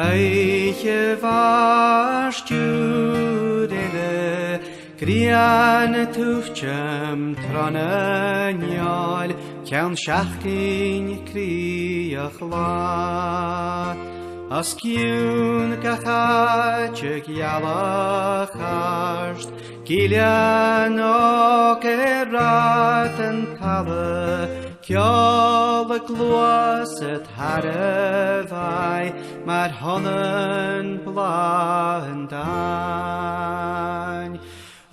Eiche varstjudele, Grian tuftjem tranenjal, Kjan shachtin kriachla. Askjun kachatjek jalacharst, Gilian ok eraten talle, Kjale gloaset harevai, maar honnen blandan. O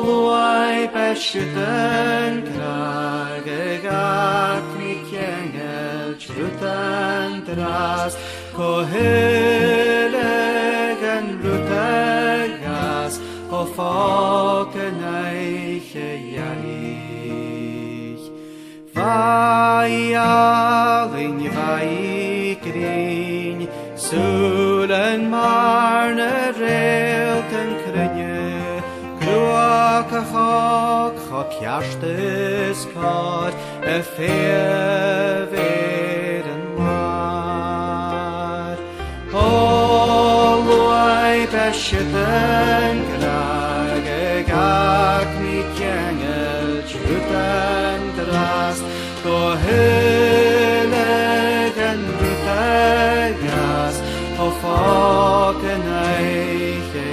luai beschutten krage gat mi kengel truten dras, ko hillegen rutegas, o folken eiche jaich. Vai alin vai grin, sulen marne reelten krynje, Kruak a chok, chok jastes kar, feveren war. O luai beschutten krage gak mi kengel truten drast, go hillegen rutegas, o folken eiche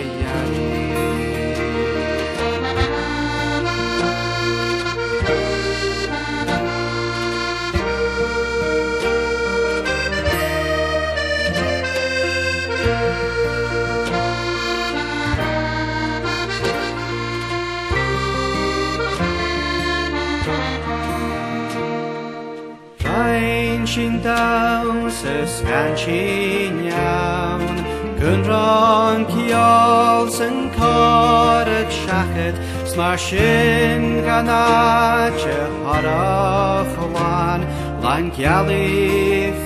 Sin daus es gansin iawn, Gynron cials yn coryd siaced, Smar sin ganadje harach wan, Lan giali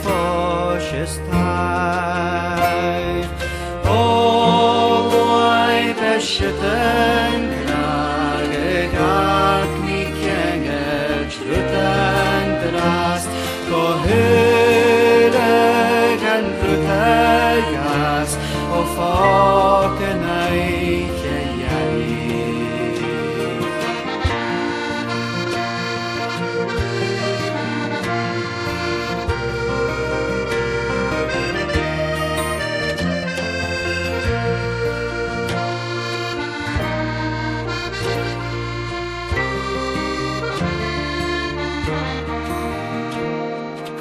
fosjes tair. O luai beschutten grage gak mi kenge truten drast, Go hillegen rutegas, o folken eiche jaich.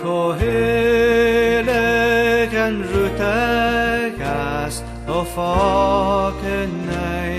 Go hillegen rutegas, o folken eiche